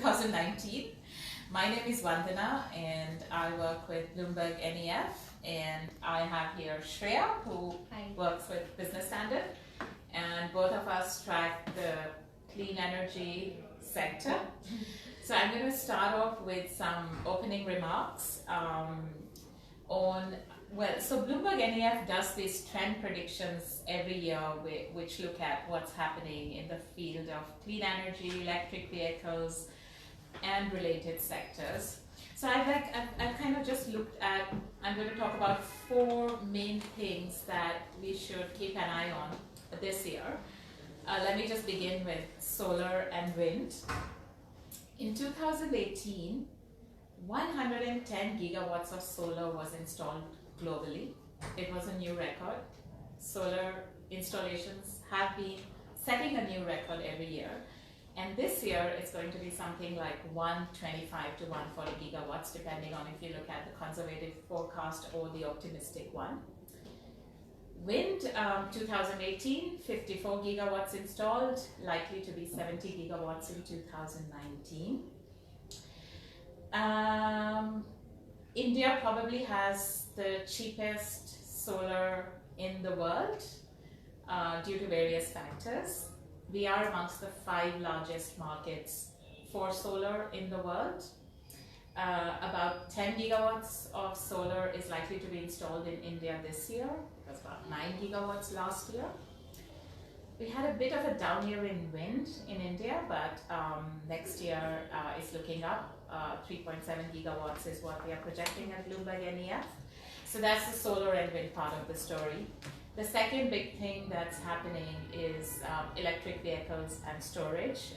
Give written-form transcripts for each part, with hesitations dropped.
2019. My name is Vandana and I work with Bloomberg NEF, and I have here Shreya, who works with Business Standard, and both of us track the clean energy sector. So I'm going to start off with some opening remarks so Bloomberg NEF does these trend predictions every year which look at what's happening in the field of clean energy, electric vehicles, and related sectors. So I've kind of just looked at, I'm going to talk about four main things that we should keep an eye on this year. Let me just begin with solar and wind. In 2018, 110 gigawatts of solar was installed globally. It was a new record. Solar installations have been setting a new record every year. And this year, it's going to be something like 125 to 140 gigawatts, depending on if you look at the conservative forecast or the optimistic one. Wind, 2018, 54 gigawatts installed, likely to be 70 gigawatts in 2019. India probably has the cheapest solar in the world due to various factors. We are amongst the 5 largest markets for solar in the world. About 10 gigawatts of solar is likely to be installed in India this year. It was about 9 gigawatts last year. We had a bit of a down year in wind in India, but next year is looking up. 3.7 gigawatts is what we are projecting at Bloomberg NEF. So that's the solar and wind part of the story. The second big thing that's happening is electric vehicles and storage.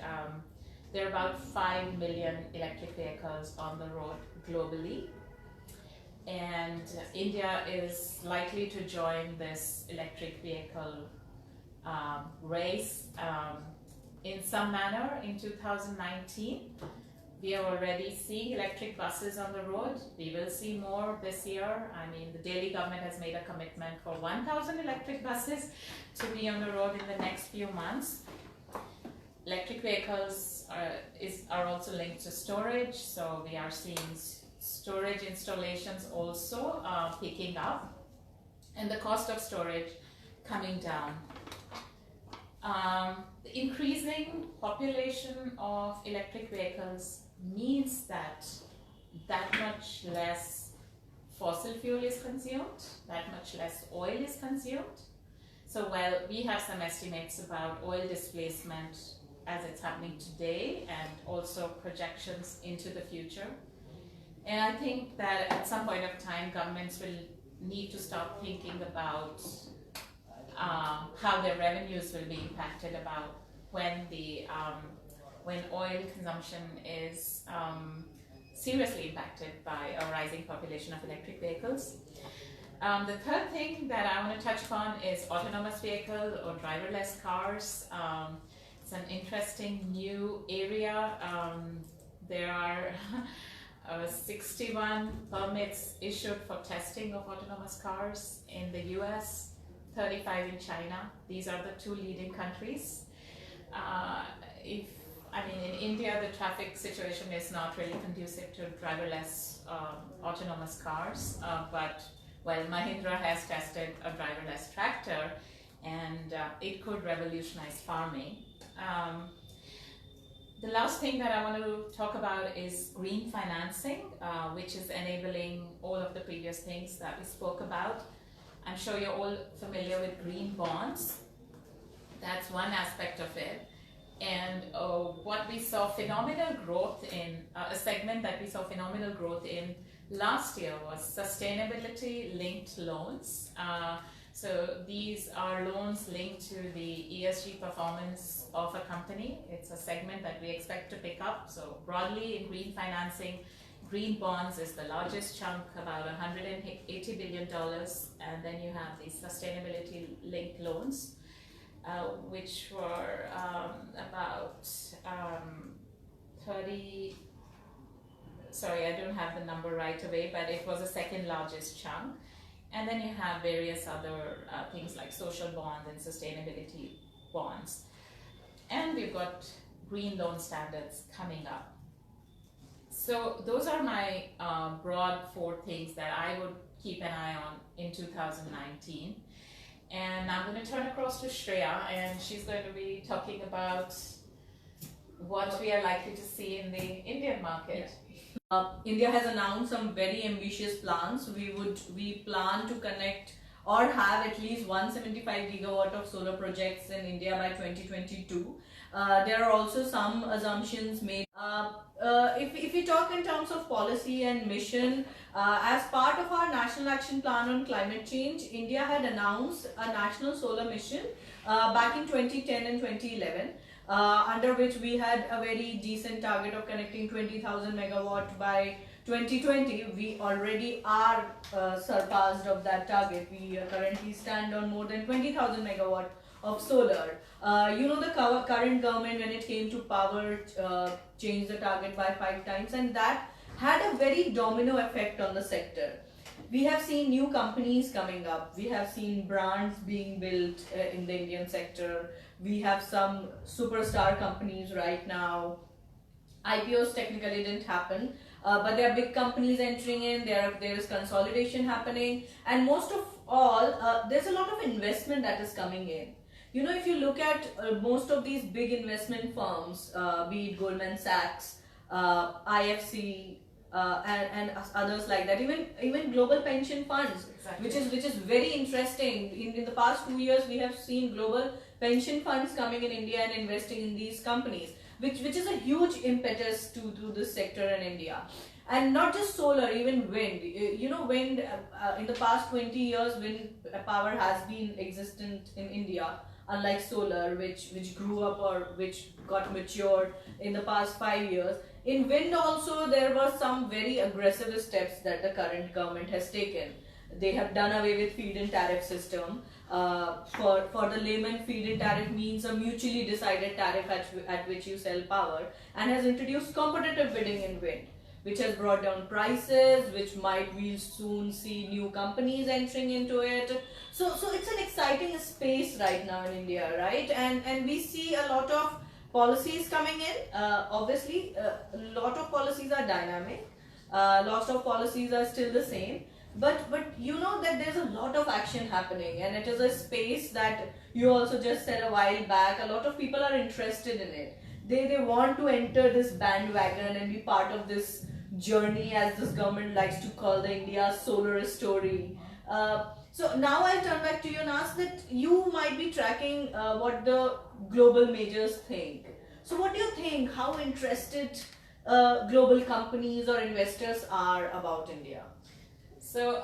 There are about 5 million electric vehicles on the road globally. And India is likely to join this electric vehicle race in some manner in 2019. We are already seeing electric buses on the road. We will see more this year. I mean, the Delhi government has made a commitment for 1,000 electric buses to be on the road in the next few months. Electric vehicles are also linked to storage, so we are seeing storage installations also picking up, and the cost of storage coming down. The increasing population of electric vehicles means that much less fossil fuel is consumed, that much less oil is consumed. So while we have some estimates about oil displacement as it's happening today and also projections into the future, and I think that at some point of time governments will need to start thinking about how their revenues will be impacted about when oil consumption is seriously impacted by a rising population of electric vehicles. The third thing that I want to touch upon is autonomous vehicles or driverless cars. It's an interesting new area. There are 61 permits issued for testing of autonomous cars in the US, 35 in China. These are the 2 leading countries. In India, the traffic situation is not really conducive to driverless autonomous cars, but Mahindra has tested a driverless tractor, and it could revolutionize farming. The last thing that I want to talk about is green financing, which is enabling all of the previous things that we spoke about. I'm sure you're all familiar with green bonds. That's one aspect of it. And what we saw phenomenal growth in, a segment that we saw phenomenal growth in last year was sustainability linked loans. So these are loans linked to the ESG performance of a company. It's a segment that we expect to pick up. So broadly in green financing, green bonds is the largest chunk, about $180 billion. And then you have these sustainability linked loans, which were about 30, sorry, I don't have the number right away, but it was the second largest chunk. And then you have various other things like social bonds and sustainability bonds. And we've got green loan standards coming up. So those are my broad 4 things that I would keep an eye on in 2019. And I'm going to turn across to Shreya, and she's going to be talking about what we are likely to see in the Indian market. India has announced some very ambitious plans. We plan to connect or have at least 175 gigawatt of solar projects in India by 2022. There are also some assumptions made. If we talk in terms of policy and mission, as part of our National Action Plan on Climate Change, India had announced a national solar mission back in 2010 and 2011. Under which we had a very decent target of connecting 20,000 megawatt by 2020. We already are surpassed of that target. We currently stand on more than 20,000 megawatt of solar. The current government, when it came to power, changed the target by 5 times, and that had a very domino effect on the sector. We have seen new companies coming up. We have seen brands being built in the Indian sector. We have some superstar companies right now. IPOs technically didn't happen, but there are big companies entering in. There is consolidation happening, and most of all, there's a lot of investment that is coming in. If you look at most of these big investment firms, be it Goldman Sachs, IFC, and others like that, even global pension funds, exactly. which is very interesting. In the past 2 years, we have seen global pension funds coming in India and investing in these companies, which is a huge impetus to this sector in India. And not just solar, even wind. Wind, in the past 20 years, wind power has been existent in India, unlike solar, which grew up or which got matured in the past 5 years. In wind also, there were some very aggressive steps that the current government has taken. They have done away with feed-in tariff system. For the layman, feed-in tariff means a mutually decided tariff at which you sell power, and has introduced competitive bidding in wind, which has brought down prices, which we'll soon see new companies entering into it. So it's an exciting space right now in India, right? And we see a lot of policies coming in. Obviously, a lot of policies are dynamic. Lots of policies are still the same. But you know that there's a lot of action happening, and it is a space that you also just said a while back. A lot of people are interested in it. They want to enter this bandwagon and be part of this journey, as this government likes to call the India solar story. So now I'll turn back to you and ask that you might be tracking what the global majors think. So what do you think? How interested global companies or investors are about India? So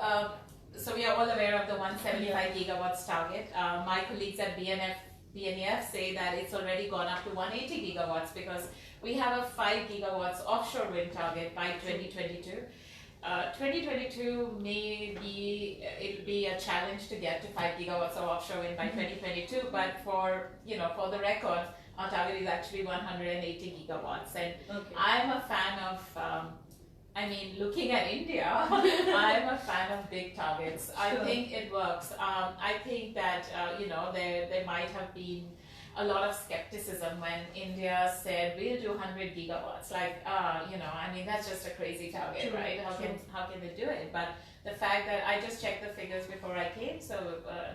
we are all aware of the 175 gigawatts target. My colleagues at BNEF say that it's already gone up to 180 gigawatts because we have a 5 gigawatts offshore wind target by 2022. 2022 it'll be a challenge to get to 5 gigawatts of offshore wind by 2022, but for the record, our target is actually 180 gigawatts. And okay. I'm a fan of looking at India, I'm a fan of big targets. Sure. I think it works. I think that, there might have been a lot of skepticism when India said, we'll do 100 gigawatts. That's just a crazy target, true, right? How can they do it? But the fact that I just checked the figures before I came, so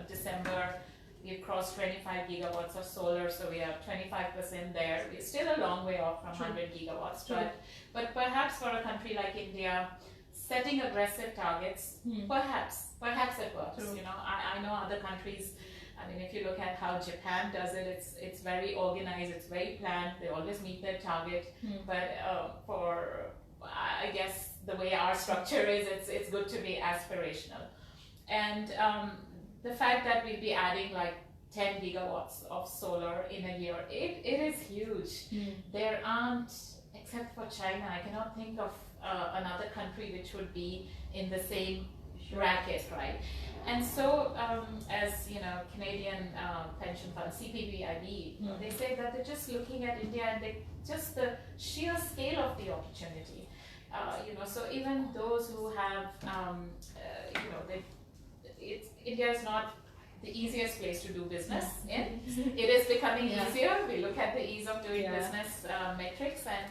December, we've crossed 25 gigawatts of solar, so we are 25% there. We're still a long way off from 100 gigawatts, but perhaps for a country like India, setting aggressive targets, perhaps it works. True. I know other countries. If you look at how Japan does it, it's very organized, it's very planned. They always meet their target. But I guess the way our structure is, it's good to be aspirational. And the fact that we'll be adding like 10 gigawatts of solar in a year, it is huge. There aren't, except for China, I cannot think of another country which would be in the same bracket, right? And so, as Canadian pension fund CPPIB, they say that they're just looking at India and just the sheer scale of the opportunity. So even those who have, India is not the easiest place to do business in. It is becoming easier. We look at the ease of doing business metrics, and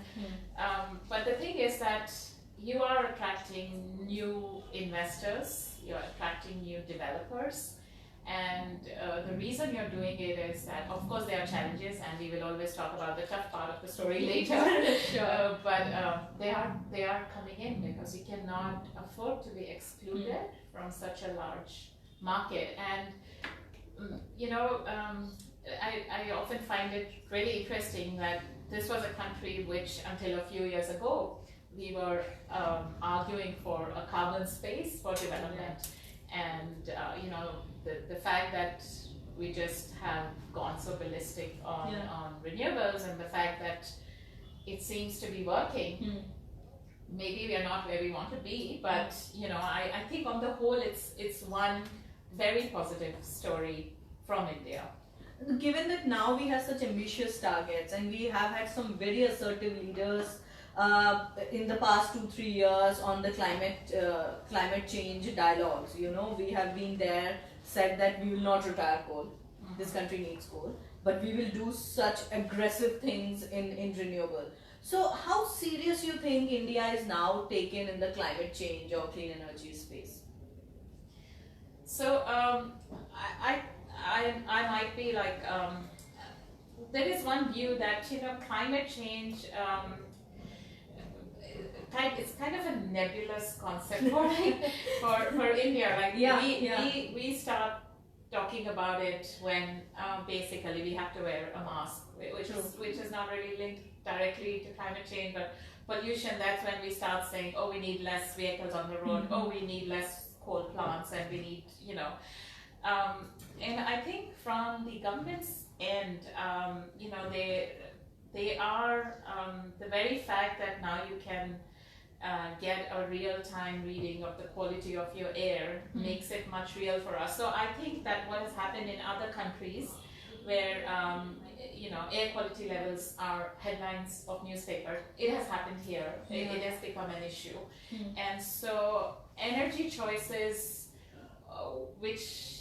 but but the thing is that you are attracting new investors, you're attracting new developers, and the reason you're doing it is that, of course, there are challenges, and we will always talk about the tough part of the story later. Sure. But they are coming in because you cannot afford to be excluded from such a large market. And I often find it really interesting that this was a country which, until a few years ago, we were arguing for a carbon space for development. And the fact that we just have gone so ballistic on renewables, and the fact that it seems to be working. Maybe we are not where we want to be, but I think on the whole it's one very positive story from India. Given that now we have such ambitious targets, and we have had some very assertive leaders in the past 2-3 years on the climate change dialogues, we have been there, said that we will not retire coal. This country needs coal, but we will do such aggressive things in renewable. So how serious you think India is now taken in the climate change or clean energy space? So I might be like, there is one view that climate change, it's kind of a nebulous concept for India. Like we start talking about it when basically we have to wear a mask, which is not really linked directly to climate change, but pollution. That's when we start saying, oh, we need less vehicles on the road, oh, we need less coal plants, and we need and I think from the government's end, they are the very fact that now you can get a real-time reading of the quality of your air makes it much real for us. So I think that what has happened in other countries where air quality levels are headlines of newspapers, it has happened here. It has become an issue. And so energy choices which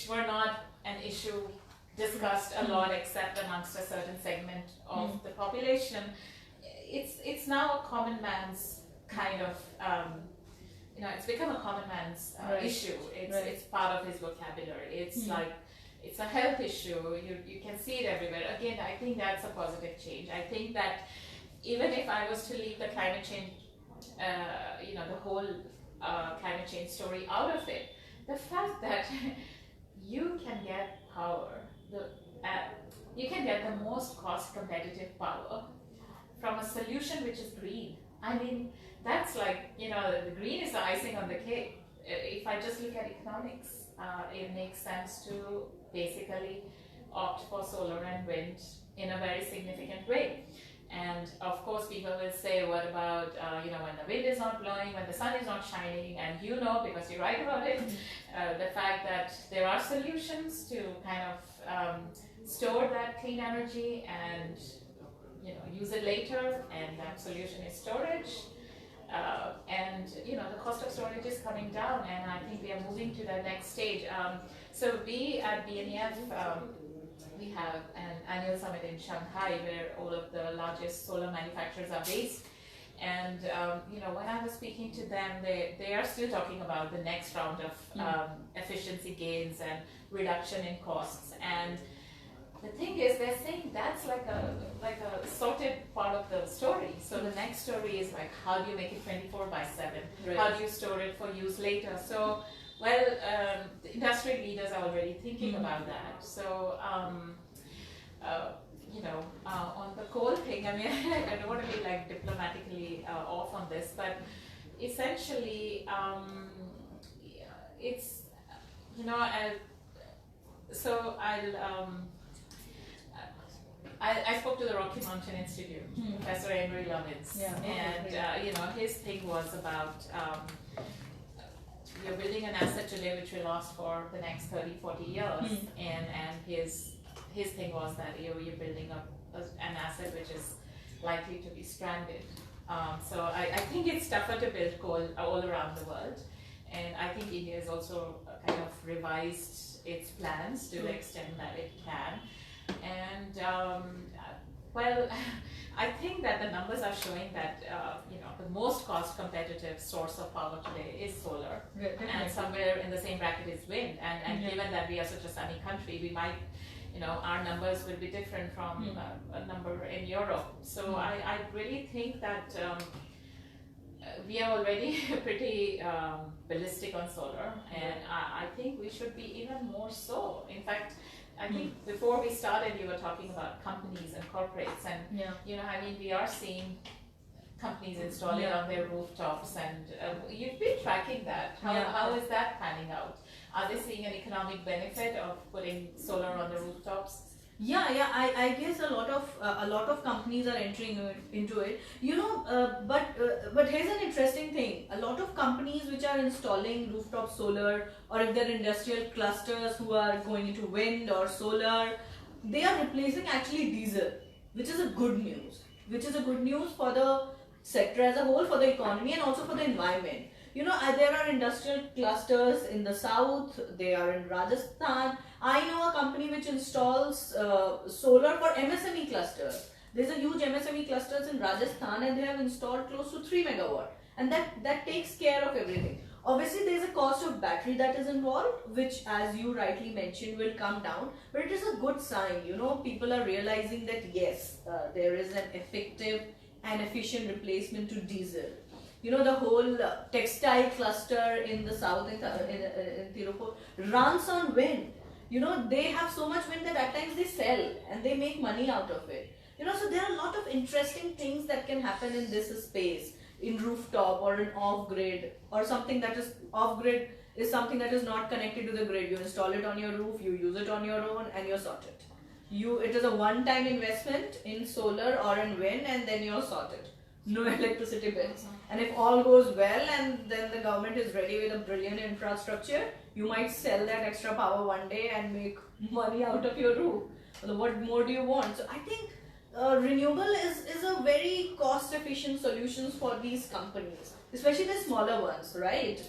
were not an issue discussed a lot except amongst a certain segment of the population, it's now a common man's kind of it's become a common man's issue. It's part of his vocabulary. It's like it's a health issue. You can see it everywhere. Again, I think that's a positive change. I think that even if I was to leave the climate change the whole climate change story out of it, the fact that you can get power, you can get the most cost competitive power from a solution which is green. I mean, that's like, the green is the icing on the cake. If I just look at economics, it makes sense to basically opt for solar and wind in a very significant way. And of course, people will say, what about, when the wind is not blowing, when the sun is not shining, and because you write about it, the fact that there are solutions to kind of store that clean energy and use it later, and that solution is storage. And the cost of storage is coming down, and I think we are moving to the next stage. So we at BNEF, we have an annual summit in Shanghai where all of the largest solar manufacturers are based. And when I was speaking to them, they are still talking about the next round of efficiency gains and reduction in costs. And the thing is, they're saying that's like a sorted part of the story. So the next story is like, how do you make it 24/7? Right. How do you store it for use later? So, the industry leaders are already thinking about that. So, on the coal thing, I mean, I don't want to be like diplomatically off on this, but essentially, it's I spoke to the Rocky Mountain Institute, Professor Emery Lovitz, and his thing was about you're building an asset today which will last for the next 30-40 years, and his thing was that you're building up an asset which is likely to be stranded. So I think it's tougher to build coal all around the world, and I think India has also kind of revised its plans to the extent that it can. And Well, I think that the numbers are showing that the most cost competitive source of power today is solar, and somewhere in the same bracket is wind. And given that we are such a sunny country, we might, our numbers will be different from a number in Europe. So I really think that we are already pretty ballistic on solar, and I think we should be even more so. In fact, I think before we started, you were talking about companies and corporates, and we are seeing companies install it on their rooftops, and you've been tracking that. How is that panning out? Are they seeing an economic benefit of putting solar on the rooftops? I guess a lot of companies are entering into it. But here's an interesting thing. A lot of companies which are installing rooftop solar, or if they're industrial clusters who are going into wind or solar, they are replacing actually diesel, which is a good news. Which is a good news for the sector as a whole, for the economy, and also for the environment. There are industrial clusters in the south, they are in Rajasthan. I know a company which installs solar for MSME clusters. There's a huge MSME clusters in Rajasthan, and they have installed close to 3 megawatt. And that takes care of everything. Obviously, there's a cost of battery that is involved, which, as you rightly mentioned, will come down. But it is a good sign. People are realizing that yes, there is an effective and efficient replacement to diesel. The whole textile cluster in the south, in Tirupur, runs on wind. They have so much wind that at times they sell and they make money out of it. So there are a lot of interesting things that can happen in this space, in rooftop or in off-grid, or something that is off-grid is something that is not connected to the grid. You install it on your roof, you use it on your own, and you're sorted. It is a one-time investment in solar or in wind, and then you're sorted. No electricity bills. And if all goes well, and then the government is ready with a brilliant infrastructure, you might sell that extra power one day and make money out of your roof. What more do you want? So I think renewable is a very cost efficient solutions for these companies, especially the smaller ones, right?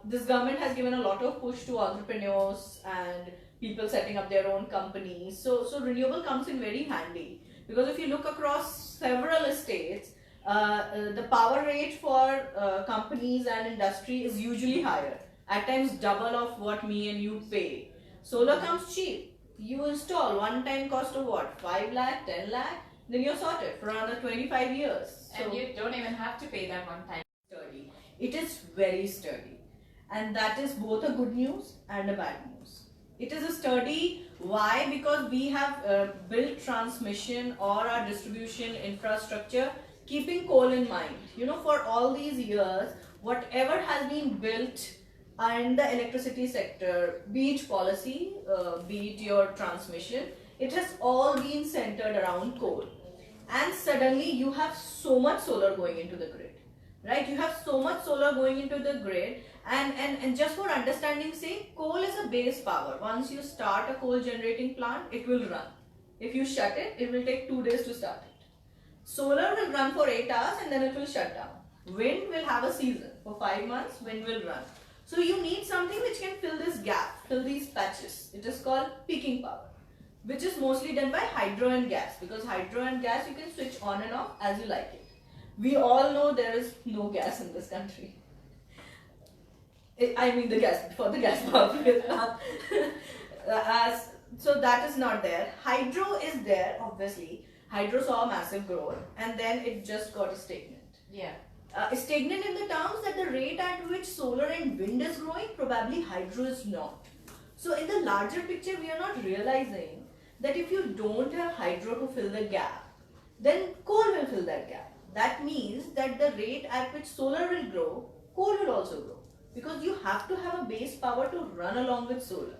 This government has given a lot of push to entrepreneurs and people setting up their own companies. So renewable comes in very handy, because if you look across several states, the power rate for companies and industry is usually higher, at times double of what me and you pay. Solar comes cheap. You install one time cost of what? 5 lakh, 10 lakh, then you're sorted for another 25 years. And you don't even have to pay that one time. Sturdy. It is very sturdy. And that is both a good news and a bad news. It is a sturdy. Why? Because we have built transmission or our distribution infrastructure keeping coal in mind. For all these years, whatever has been built in the electricity sector, be it policy, be it your transmission, it has all been centered around coal. And suddenly you have so much solar going into the grid, right? You have so much solar going into the grid, and just for understanding sake, coal is a base power. Once you start a coal generating plant, it will run. If you shut it, it will take 2 days to start it. Solar will run for 8 hours and then it will shut down. Wind will have a season. For 5 months, wind will run. So you need something which can fill this gap, fill these patches. It is called peaking power, which is mostly done by hydro and gas, because hydro and gas you can switch on and off as you like it. We all know there is no gas in this country. I mean the gas power plant. So that is not there. Hydro is there, obviously. Hydro saw a massive growth, and then it just got stagnant. Yeah. Stagnant in the terms that the rate at which solar and wind is growing, probably hydro is not. So in the larger picture, we are not realizing that if you don't have hydro to fill the gap, then coal will fill that gap. That means that the rate at which solar will grow, coal will also grow. Because you have to have a base power to run along with solar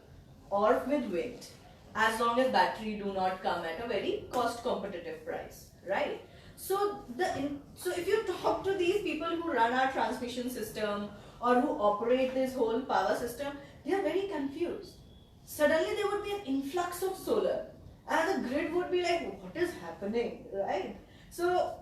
or with wind, as long as battery do not come at a very cost competitive price, right? So if you talk to these people who run our transmission system or who operate this whole power system, they are very confused. Suddenly there would be an influx of solar and the grid would be like, what is happening, right? So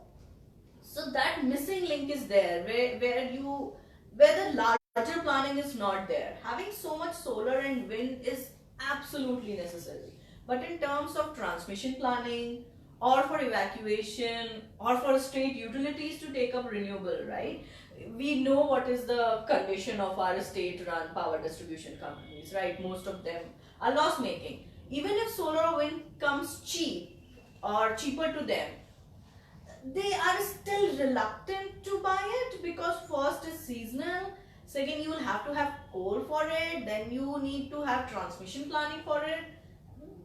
that missing link is there, where the larger planning is not there. Having so much solar and wind is absolutely necessary. But in terms of transmission planning or for evacuation, or for state utilities to take up renewable, right? We know what is the condition of our state-run power distribution companies, right? Most of them are loss-making. Even if solar or wind comes cheap or cheaper to them, they are still reluctant to buy it because first is seasonal, second you will have to have coal for it, then you need to have transmission planning for it.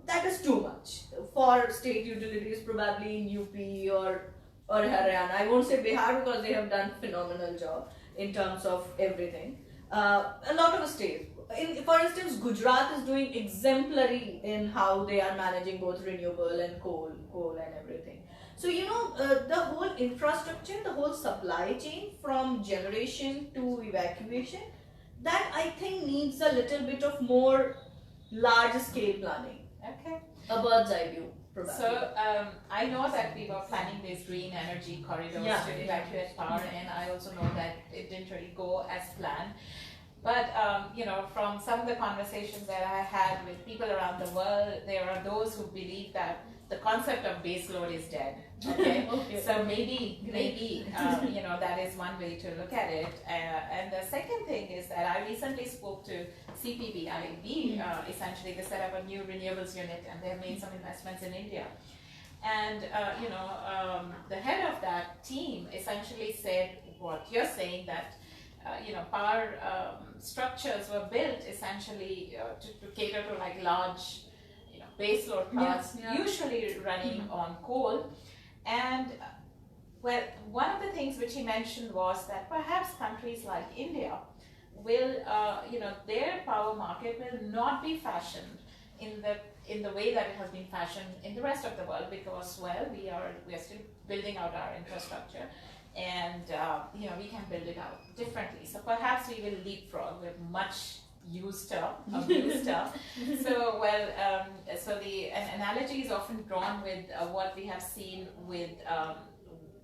That is too much for state utilities, probably in UP or Haryana. I won't say Bihar because they have done phenomenal job in terms of everything. A lot of states, for instance, Gujarat is doing exemplary in how they are managing both renewable and coal and everything. So the whole infrastructure, the whole supply chain from generation to evacuation, that I think needs a little bit of more large scale planning. Okay. A bird's eye view, probably. So I know that we were planning these green energy corridors to evacuate power, and I also know that it didn't really go as planned. But from some of the conversations that I had with people around the world, there are those who believe that the concept of base load is dead. Okay, okay. So maybe that is one way to look at it. And the second thing is that I recently spoke to CPBIB. Essentially, they set up a new renewables unit, and they have made some investments in India. And the head of that team essentially said what you're saying, that power structures were built essentially to cater to like large baseload plants, usually running on coal. And well, one of the things which he mentioned was that perhaps countries like India will, their power market will not be fashioned in the way that it has been fashioned in the rest of the world, because we are still building out our infrastructure, and we can build it out differently. So perhaps we will leapfrog with much used up, abused up. So an analogy is often drawn with what we have seen with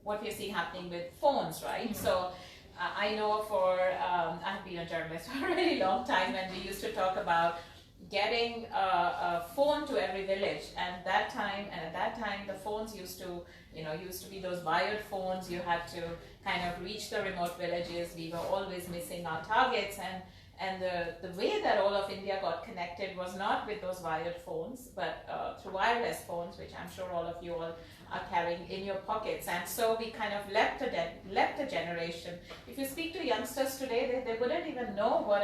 what we're seeing happening with phones, right? So I know I've been a journalist for a really long time, and we used to talk about getting a phone to every village, and at that time the phones used to be those wired phones. You had to kind of reach the remote villages. We were always missing our targets, and the way that all of India got connected was not with those wired phones, but through wireless phones, which I'm sure all of you all are carrying in your pockets. And so we kind of leapt a generation. If you speak to youngsters today, they wouldn't even know what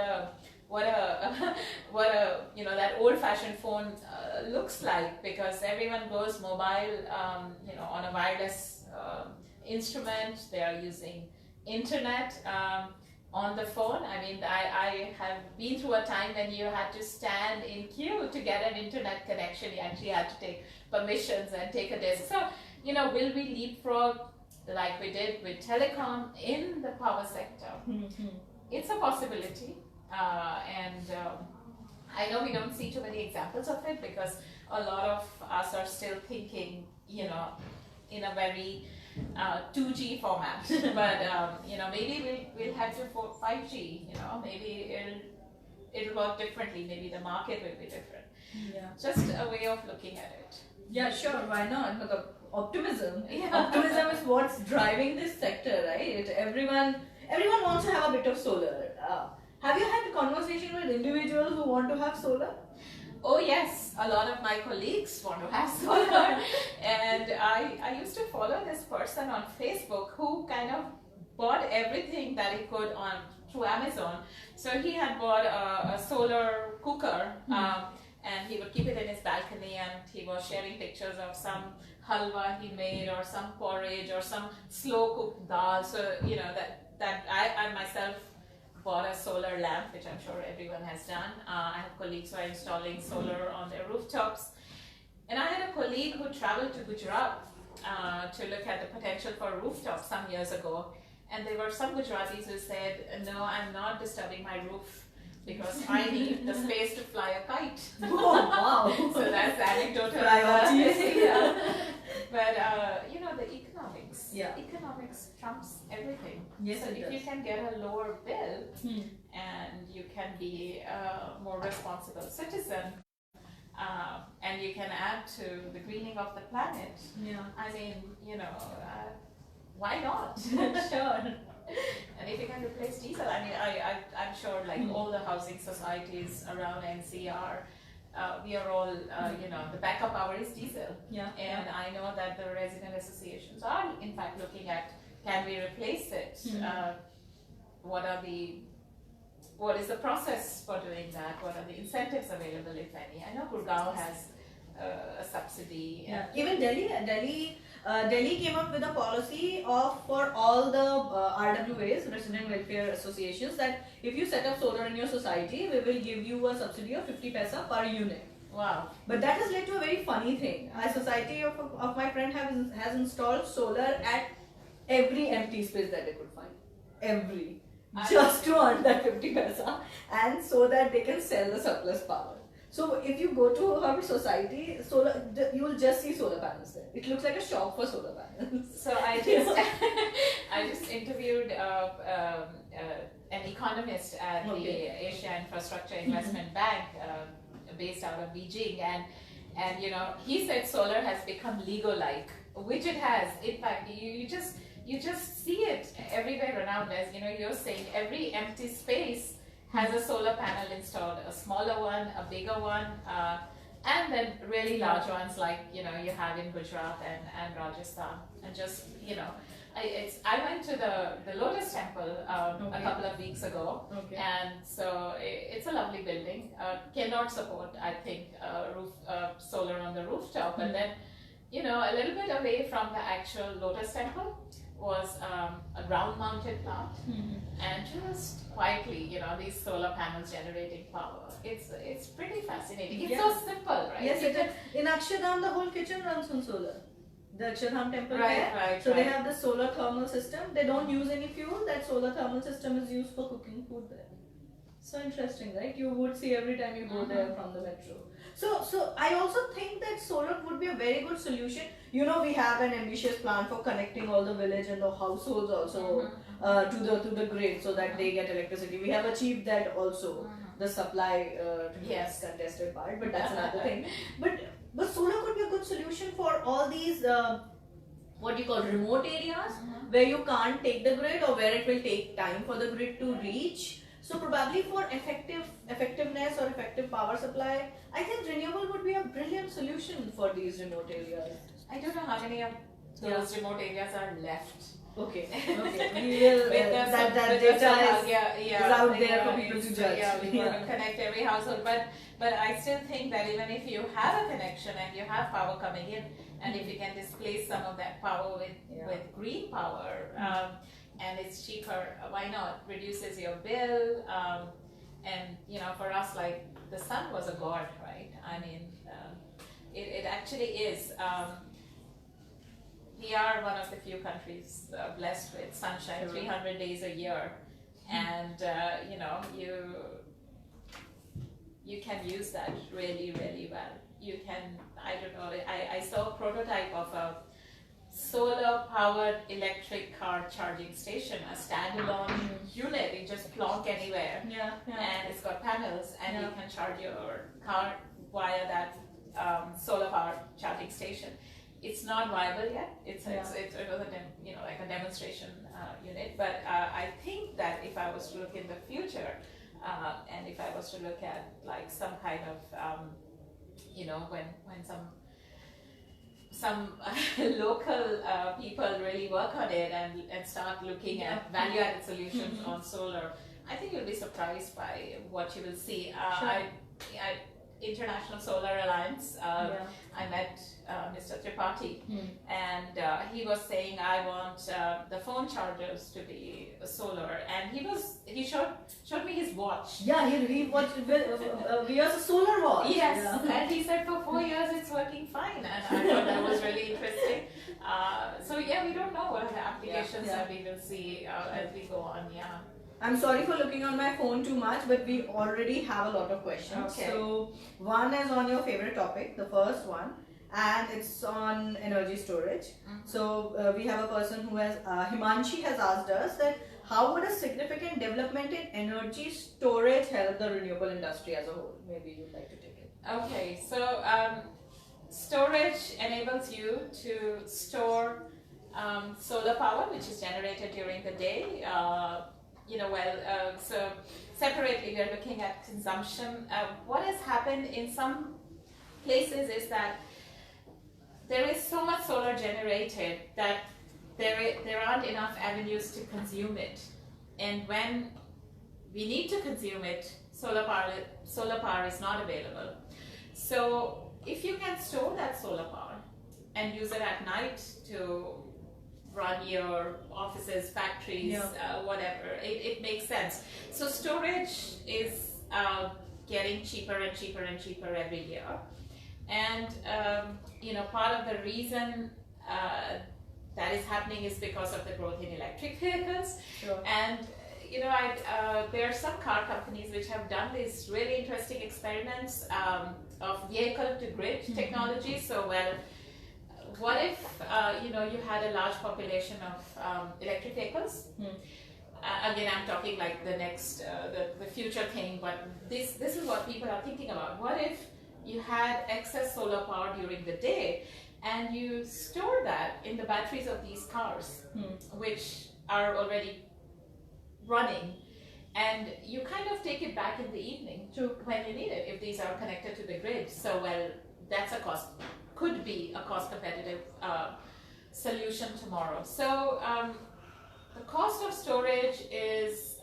that old-fashioned phone looks like, because everyone goes mobile, on a wireless instrument. They are using internet on the phone. I mean, I have been through a time when you had to stand in queue to get an internet connection. You actually had to take permissions and take a disk. So, will we leapfrog like we did with telecom in the power sector? It's a possibility. I know we don't see too many examples of it, because a lot of us are still thinking, in a very 2G format. But maybe we'll head to 5G. Maybe it'll work differently. Maybe the market will be different. Yeah. Just a way of looking at it. Yeah, sure. Why not? Because optimism. Yeah. Optimism is what's driving this sector, right? Everyone wants to have a bit of solar. Have you had a conversation with individuals who want to have solar? Oh yes, a lot of my colleagues want to have solar. And I used to follow this person on Facebook who kind of bought everything that he could through Amazon. So he had bought a solar cooker, and he would keep it in his balcony, and he was sharing pictures of some halwa he made, or some porridge, or some slow cooked dal. So that I myself bought a solar lamp, which I'm sure everyone has done. I have colleagues who are installing solar on their rooftops. And I had a colleague who traveled to Gujarat to look at the potential for rooftops some years ago. And there were some Gujaratis who said, no, I'm not disturbing my roof because I need the space to fly a kite. Oh, wow. So that's anecdotal. Priorities. Yeah. But, the economics. Yeah. Economics trumps everything. Yes, so if you can get a lower bill and you can be a more responsible citizen, and you can add to the greening of the planet. Yeah. I mean, why not? Sure. And if you can replace diesel, I mean, I'm sure like all the housing societies around NCR, we are all, the backup power is diesel. Yeah. And I know that the resident associations are in fact looking at, can we replace it? What is the process for doing that? What are the incentives available, if any? I know Gurgaon has a subsidy. Yeah. Even Delhi came up with a policy for all the RWAs, Resident Welfare Associations, that if you set up solar in your society, we will give you a subsidy of 50 paisa per unit. Wow. But that has led to a very funny thing. A society of my friend has installed solar at every empty space that they could find. Every. Just to earn that 50 paisa, and so that they can sell the surplus power. So if you go to our society, you will just see solar panels there. It looks like a shop for solar panels. So I just interviewed an economist at the Asia Infrastructure Investment Bank, based out of Beijing, and he said solar has become legal-like, which it has. In fact, you just see it everywhere around us. You're saying every empty space has a solar panel installed, a smaller one, a bigger one, and then really large ones like you have in Gujarat and Rajasthan. And just I went to the Lotus Temple a couple of weeks ago, and so it's a lovely building. Cannot support, I think, solar on the rooftop, but then a little bit away from the actual Lotus Temple was a ground-mounted plant, and just quietly, these solar panels generating power. It's pretty fascinating. It's so simple, right? Yes, it is. In Akshardham, the whole kitchen runs on solar. The Akshardham temple Right. So they have the solar thermal system. They don't use any fuel. That solar thermal system is used for cooking food there. So interesting, right? You would see every time you go there from the metro. So I also think that solar would be a very good solution. We have an ambitious plan for connecting all the village and the households also to the grid so that they get electricity. We have achieved that also. The supply contested part, but that's another thing. But solar could be a good solution for all these what you call remote areas where you can't take the grid or where it will take time for the grid to reach. So probably for effectiveness or effective power supply, I think renewable would be a brilliant solution for these remote areas. I don't know how many of those remote areas are left. Okay. We will. That data is out there for people to judge. Yeah, we want to connect every household, but I still think that even if you have a connection and you have power coming in, and if you can displace some of that power with green power, and it's cheaper, why not? Reduces your bill, and for us, like the sun was a god, right? I mean, it actually is. We are one of the few countries blessed with sunshine, 300 days a year, and you can use that really, really well. You can, I don't know, I saw a prototype of a solar-powered electric car charging station, a standalone unit. You just plonk anywhere, and it's got panels, and you can charge your car via that solar-powered charging station. It's not viable yet. It was like a demonstration unit. But I think that if I was to look in the future, and if I was to look at like some kind of, when some local people really work on it and start looking at value-added solutions on solar, I think you'll be surprised by what you will see. International Solar Alliance, I met Mr. Tripathi, and he was saying, I want the phone chargers to be solar, and he showed me his watch. Yeah, he watched, we have a solar watch. Yes, and he said for 4 years it's working fine, and I thought that was really interesting. So we don't know what the applications that we will see as we go on. I'm sorry for looking on my phone too much, but we already have a lot of questions. Okay. So one is on your favorite topic, the first one, and it's on energy storage. So we have a person who has, Himanshi has asked us that how would a significant development in energy storage help the renewable industry as a whole? Maybe you'd like to take it. Okay, so storage enables you to store solar power, which is generated during the day. So separately, we are looking at consumption. What has happened in some places is that there is so much solar generated that there aren't enough avenues to consume it. And when we need to consume it, solar power is not available. So if you can store that solar power and use it at night to run your offices, factories, whatever, it makes sense. So storage is getting cheaper and cheaper and cheaper every year. And part of the reason that is happening is because of the growth in electric vehicles. Sure. And there are some car companies which have done these really interesting experiments of vehicle to grid technology. So, what if you had a large population of electric vehicles? Again, I'm talking like the next, the future thing, but this is what people are thinking about. What if you had excess solar power during the day and you store that in the batteries of these cars, which are already running, and you kind of take it back in the evening when you need it if these are connected to the grid. So that's could be a cost competitive solution tomorrow. So the cost of storage is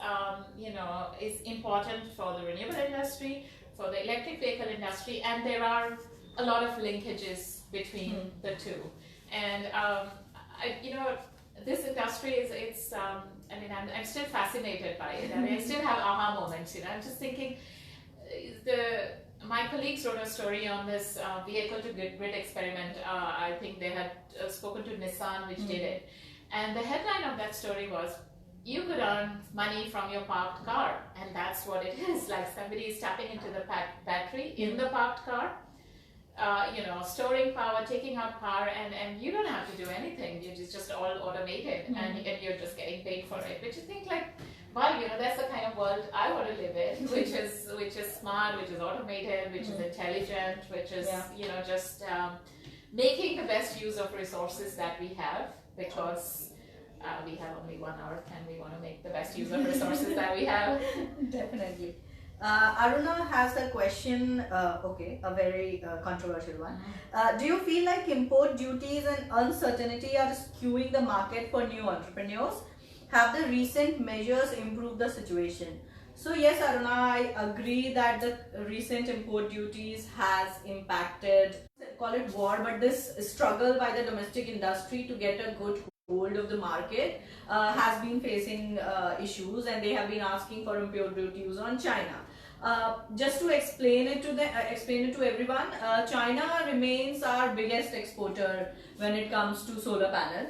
is important for the renewable industry, for the electric vehicle industry, and there are a lot of linkages between the two. And this industry is I'm still fascinated by it. I mean, I still have aha moments. I'm just thinking, my colleagues wrote a story on this vehicle to grid experiment. I think they had spoken to Nissan, which did it. And the headline of that story was, you could earn money from your parked car. And that's what it is. Like somebody is tapping into the battery in the parked car, storing power, taking out power, and you don't have to do anything. It's just all automated, and you're just getting paid for it. Which I think, like, wow, that's the kind of world I want to live in, which is smart, which is automated, which is intelligent, which is just making the best use of resources that we have, because we have only 1 hour and we want to make the best use of resources that we have. Definitely. Aruna has a question, a very controversial one. Do you feel like import duties and uncertainty are skewing the market for new entrepreneurs? Have the recent measures improved the situation? So yes, Aruna, I agree that the recent import duties has impacted, call it war, but this struggle by the domestic industry to get a good hold of the market has been facing issues, and they have been asking for import duties on China. Just to explain it to everyone, China remains our biggest exporter when it comes to solar panel.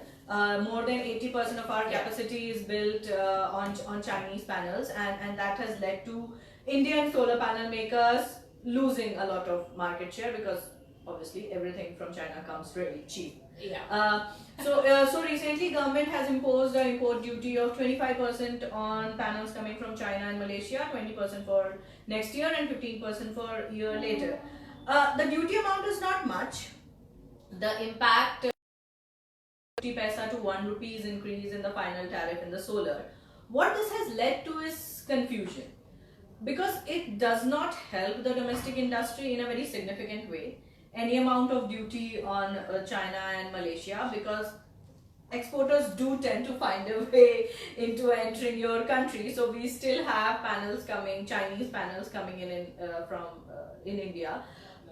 More than 80% of our capacity is built on Chinese panels, and that has led to Indian solar panel makers losing a lot of market share, because obviously everything from China comes really cheap. So recently government has imposed an import duty of 25% on panels coming from China and Malaysia, 20% for next year and 15% for a year later. The duty amount is not much. The impact, 50 paisa to 1 rupees increase in the final tariff in the solar. What this has led to is confusion, because it does not help the domestic industry in a very significant way, any amount of duty on China and Malaysia, because exporters do tend to find a way into entering your country. So we still have panels coming, Chinese panels coming in from India.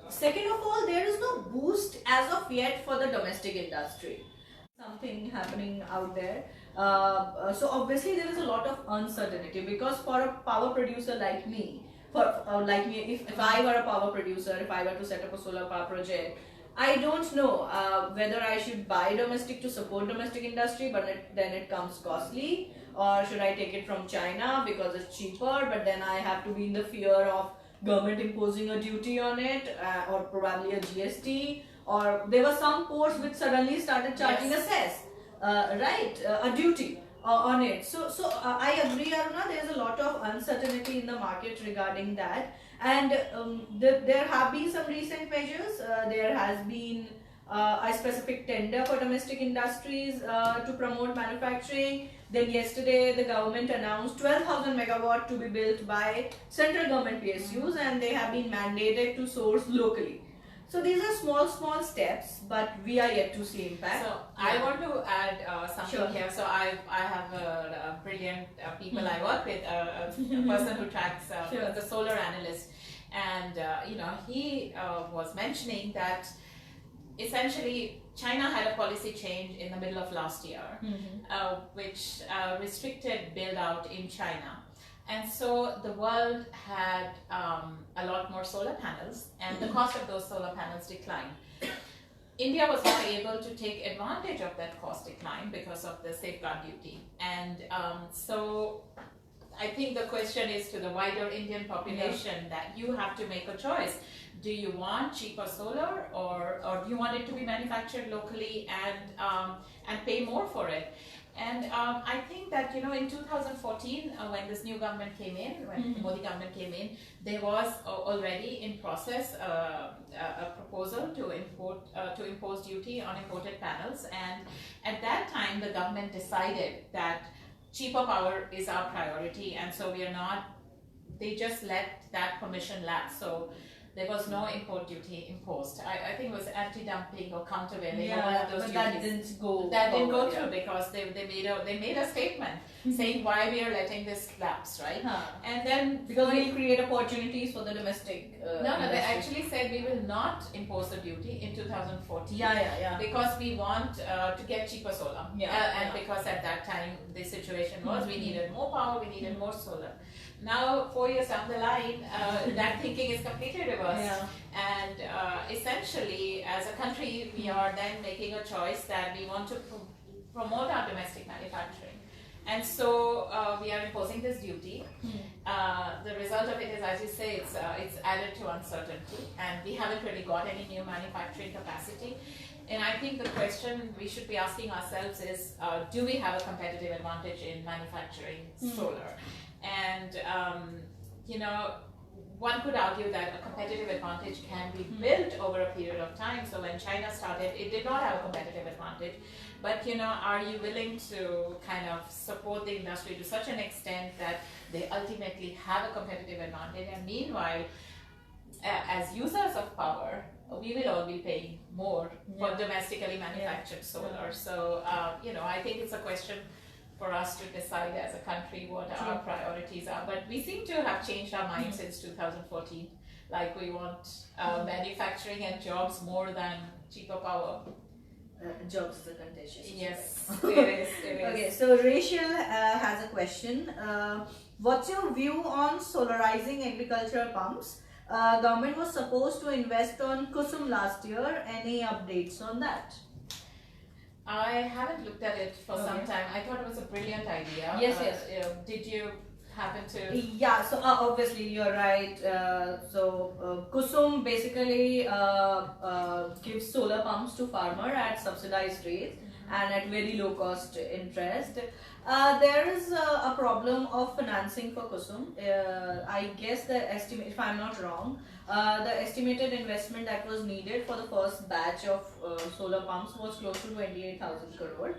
Second of all, there is no boost as of yet for the domestic industry. Something happening out there. So obviously there is a lot of uncertainty, because for a power producer like me, if I were a power producer, if I were to set up a solar power project, I don't know whether I should buy domestic to support domestic industry, but then it comes costly, or should I take it from China because it's cheaper, but then I have to be in the fear of government imposing a duty on it, or probably a GST, or there were some ports which suddenly started charging a cess, a duty. on it. I agree, Aruna. There's a lot of uncertainty in the market regarding that, and there have been some recent measures. There has been a specific tender for domestic industries to promote manufacturing. Then yesterday, the government announced 12,000 megawatt to be built by central government PSUs, and they have been mandated to source locally. So these are small steps, but we are yet to see impact. So I want to add something Sure. here. So I have a brilliant people I work with, a person who tracks Sure. the solar analyst, and he was mentioning that essentially China had a policy change in the middle of last year, which restricted build out in China. And so the world had a lot more solar panels, and the cost of those solar panels declined. India was not able to take advantage of that cost decline because of the safeguard duty. And so I think the question is to the wider Indian population that you have to make a choice. Do you want cheaper solar, or do you want it to be manufactured locally and pay more for it? And I think that, in 2014, when this new government came in, when the Modi government came in, there was already in process a proposal to impose duty on imported panels. And at that time, the government decided that cheaper power is our priority, and so they just let that permission lapse. So there was no import duty imposed. I think it was anti-dumping or countervailing or one of those but duties. that didn't go. That didn't go forward, through because they made a statement saying why we are letting this lapse, right? And then Because we'll create opportunities for the domestic. no, they industry. actually said we will not impose the duty in 2014. Yeah. Because we want to get cheaper solar. And because at that time the situation was we needed more power, we needed more solar. Now 4 years down the line, that thinking is completely reversed. And essentially, as a country, we are then making a choice that we want to promote our domestic manufacturing. And so we are imposing this duty. The result of it is, as you say, it's added to uncertainty, and we haven't really got any new manufacturing capacity. And I think the question we should be asking ourselves is, do we have a competitive advantage in manufacturing solar? And one could argue that a competitive advantage can be built over a period of time. So when China started, it did not have a competitive advantage. But are you willing to kind of support the industry to such an extent that they ultimately have a competitive advantage? And meanwhile, as users of power, we will all be paying more for domestically manufactured solar. So I think it's a question for us to decide as a country what our priorities are. But we seem to have changed our minds since 2014. Like we want manufacturing and jobs more than cheaper power. Jobs is a contentious. Yes, it is. Okay, so Rachel has a question. What's your view on solarizing agricultural pumps? Government was supposed to invest on Kusum last year. Any updates on that? I haven't looked at it for some time. I thought it was a brilliant idea. Yes. Did you happen to? Yeah, so obviously you're right. Kusum basically gives solar pumps to farmer at subsidized rates and at very low cost interest. There is a problem of financing for Kusum. I guess the estimate, if I'm not wrong, the estimated investment that was needed for the first batch of solar pumps was close to 28,000 crore.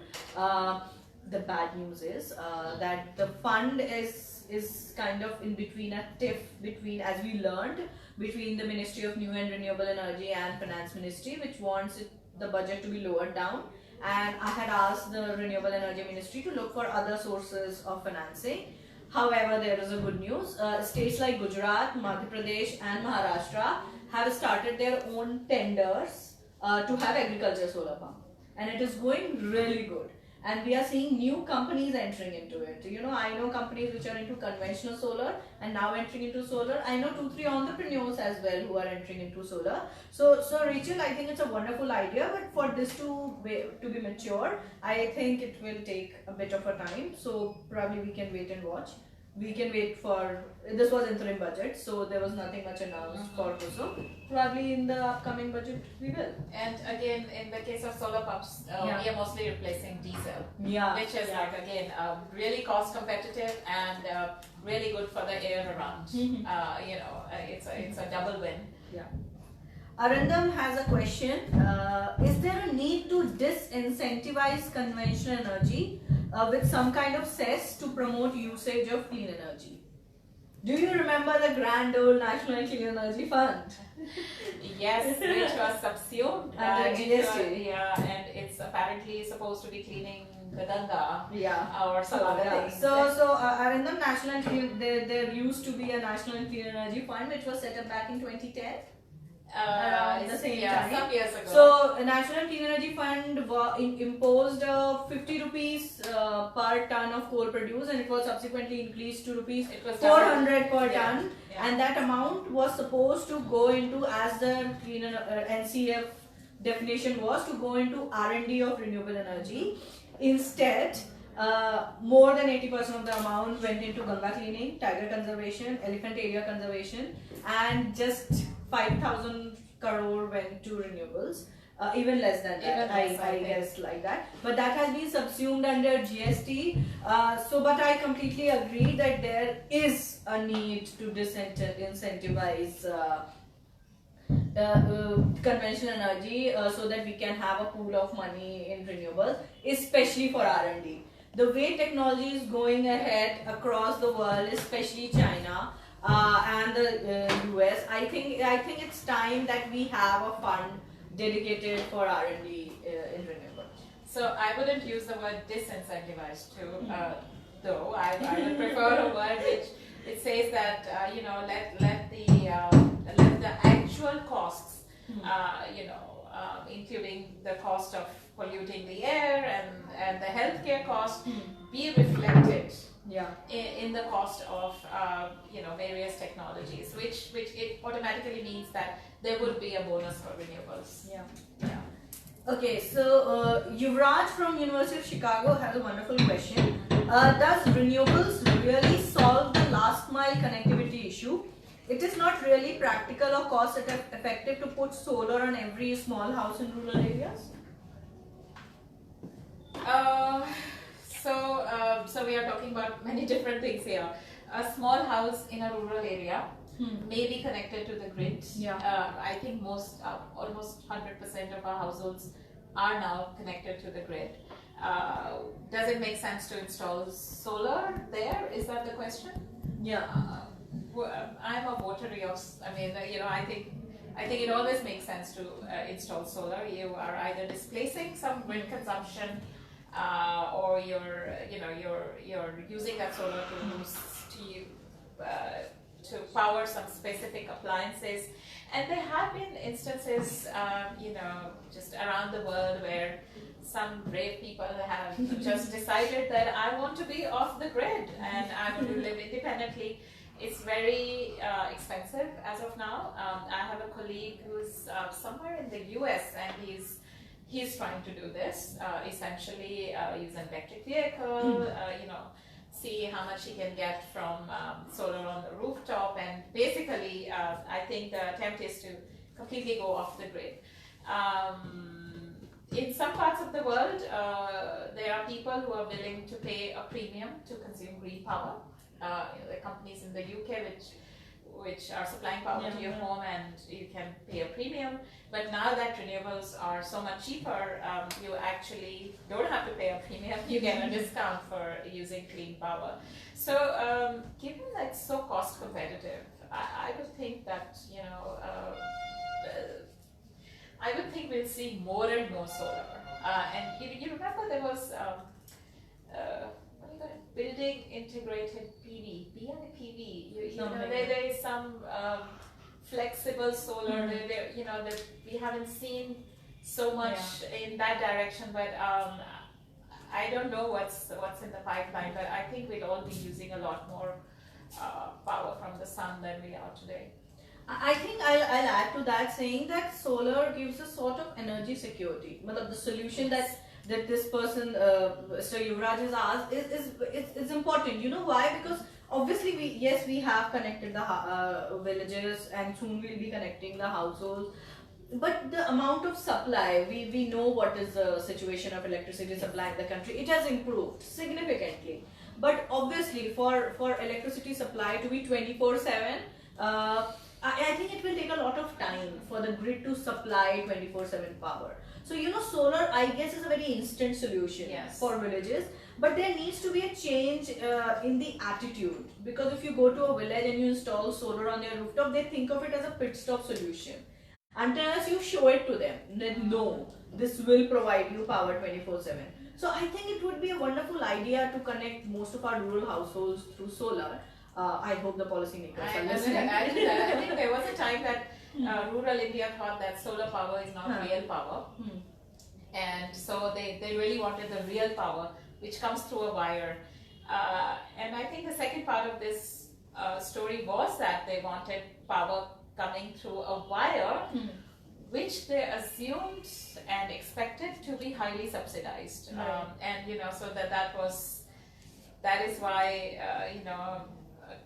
The bad news is that the fund is kind of in between a tiff between, as we learned, between the Ministry of New and Renewable Energy and Finance Ministry, which wants the budget to be lowered down. And I had asked the Renewable Energy Ministry to look for other sources of financing. However, there is a good news. States like Gujarat, Madhya Pradesh and Maharashtra have started their own tenders to have agriculture solar pump. And it is going really good. And we are seeing new companies entering into it. I know companies which are into conventional solar and now entering into solar. I know 2-3 entrepreneurs as well who are entering into solar. So Rachel, I think it's a wonderful idea, but for this to be mature, I think it will take a bit of a time. So probably we can wait and watch. we can wait for, this was interim budget, so there was nothing much announced for so probably in the upcoming budget we will. And again, in the case of solar pumps, we are mostly replacing diesel, which is like again really cost competitive and really good for the air around. It's a double win. Yeah. Arindam has a question. Is there a need to disincentivize conventional energy with some kind of cess to promote usage of clean energy? Do you remember the grand old National Clean Energy Fund? Yes, which was subsumed under GST. And it's apparently supposed to be cleaning the Ganga or some So, other things. So Arindam, there used to be a National Clean Energy Fund which was set up back in 2010. Around the same time. Some years ago. So, the National Clean Energy Fund imposed 50 rupees per ton of coal produced, and it was subsequently increased to rupees 400 per ton. And that amount was supposed to go into, as the NCF definition was, to go into R&D of renewable energy. Instead, more than 80% of the amount went into Ganga cleaning, tiger conservation, elephant area conservation, and just 5,000 crore went to renewables. Even less than that, I guess, like that. But that has been subsumed under GST. But I completely agree that there is a need to disincentivize conventional energy so that we can have a pool of money in renewables, especially for R&D. The way technology is going ahead across the world, especially China and the US, I think it's time that we have a fund dedicated for R&D in renewable. So I wouldn't use the word disincentivized though. I would prefer a word which says that let the actual costs, including the cost of polluting the air and the healthcare cost, be reflected in the cost of various technologies, which it automatically means that there would be a bonus for renewables. Okay, so Yuvraj from University of Chicago has a wonderful question. Does renewables really solve the last mile connectivity issue? It is not really practical or cost effective to put solar on every small house in rural areas? So we are talking about many different things here. A small house in a rural area may be connected to the grid. I think almost 100% of our households are now connected to the grid. Does it make sense to install solar there? Is that the question? I'm a votary of. I think it always makes sense to install solar. You are either displacing some grid consumption, or you're using that solar to power some specific appliances. And there have been instances, just around the world where some brave people have just decided that I want to be off the grid and I want to live independently. It's very expensive as of now. I have a colleague who's somewhere in the US and he's trying to do this, essentially use an electric vehicle, see how much he can get from solar on the rooftop, and basically I think the attempt is to completely go off the grid. In some parts of the world, there are people who are willing to pay a premium to consume green power. The companies in the UK which are supplying power to your home, and you can pay a premium. But now that renewables are so much cheaper, you actually don't have to pay a premium. You get a discount for using clean power. So given that it's so cost competitive, I would think that I would think we'll see more and more solar. And you remember there was building integrated PV, BIPV. There is some flexible solar. We haven't seen so much in that direction, but I don't know what's in the pipeline. But I think we'll all be using a lot more power from the sun than we are today. I think I'll add to that, saying that solar gives a sort of energy security. The solution that this person, Mr. Yuvraj has asked, is important. You know why? Because Obviously, we have connected the villages, and soon we'll be connecting the households. But the amount of supply, we know what is the situation of electricity supply in the country. It has improved significantly. But obviously, for electricity supply to be 24/7, I think it will take a lot of time for the grid to supply 24/7 power. So, solar, I guess, is a very instant solution for villages. But there needs to be a change in the attitude, because if you go to a village and you install solar on their rooftop, they think of it as a pit stop solution. Unless you show it to them that no, this will provide you power 24/7. So I think it would be a wonderful idea to connect most of our rural households through solar. I hope the policymakers are listening. I think there was a time that rural India thought that solar power is not real power. And so they really wanted the real power, which comes through a wire. And I think the second part of this story was that they wanted power coming through a wire, which they assumed and expected to be highly subsidized. And so that is why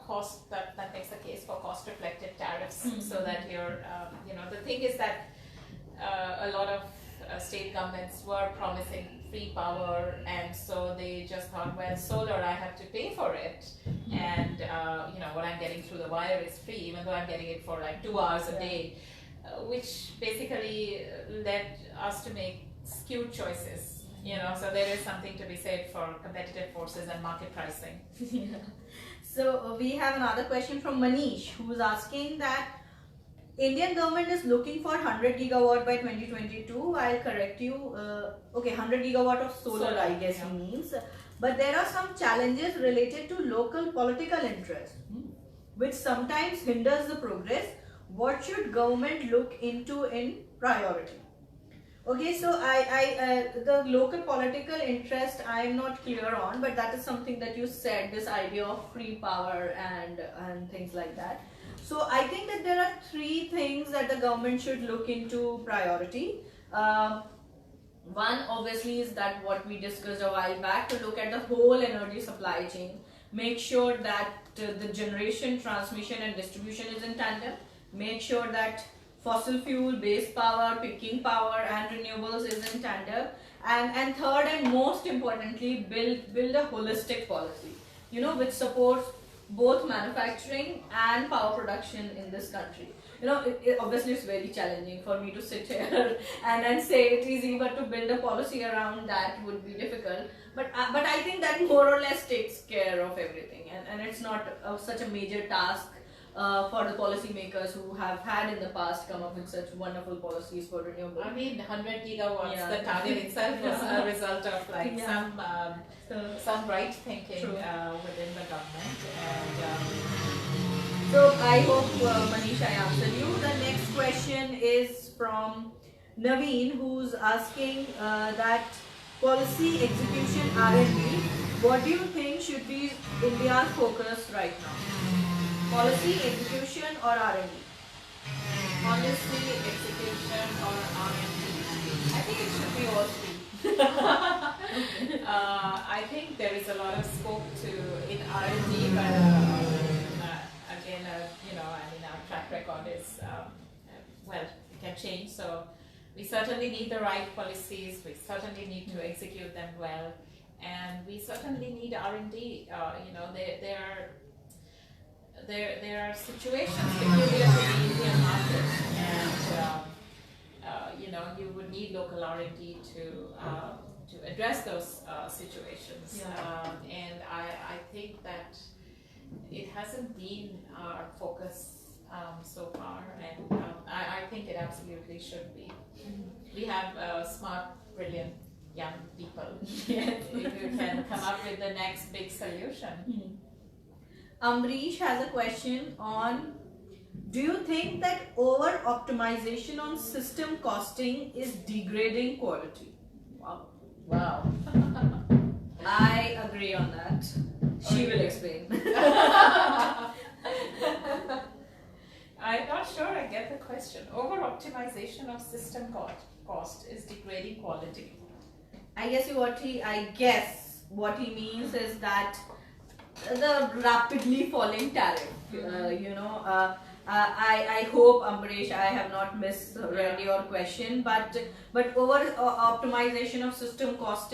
cost that makes the case for cost reflective tariffs, so that you're the thing is that a lot of state governments were promising free power, and so they just thought, well, solar, I have to pay for it, and what I'm getting through the wire is free, even though I'm getting it for like 2 hours a day, which basically led us to make skewed choices. So there is something to be said for competitive forces and market pricing. So we have another question from Manish, who's asking that Indian government is looking for 100 gigawatt by 2022. I'll correct you. 100 gigawatt of solar, I guess he means. But there are some challenges related to local political interest, which sometimes hinders the progress. What should government look into in priority? Okay, so the local political interest I am not clear on, but that is something that you said, this idea of free power and things like that. So I think that there are 3 things that the government should look into priority. One obviously is that what we discussed a while back, to look at the whole energy supply chain, make sure that the generation, transmission and distribution is in tandem, make sure that fossil fuel based power, peaking power and renewables is in tandem, and third and most importantly, build a holistic policy, which supports both manufacturing and power production in this country. Obviously it's very challenging for me to sit here and say it's easy, but to build a policy around that would be difficult. But I think that more or less takes care of everything, and it's not such a major task for the policymakers who have had in the past come up with such wonderful policies for renewable. I mean, 100 gigawatts, the target itself was a result of some right thinking within the government. And so I hope, Manish, I answered you. The next question is from Naveen, who's asking that policy execution R&D, what do you think should be India's focus right now? Policy, execution or R&D? Policy, execution or R&D? I think it should be all 3. I think there is a lot of scope in R&D, but again, our track record is, it can change. So we certainly need the right policies, we certainly need to execute them well, and we certainly need R&D. There are situations peculiar to the Indian market, and you would need local R&D to address those situations. And I think that it hasn't been our focus so far, and I think it absolutely should be. We have smart, brilliant young people who can come up with the next big solution. Amrish has a question on, do you think that over optimization on system costing is degrading quality? Wow. I agree on that. She will explain. I'm not sure I get the question. Over optimization of system cost is degrading quality. I guess what he means is that the rapidly falling tariff. I hope, Amberesh, I have not misread your question, but over optimization of system costing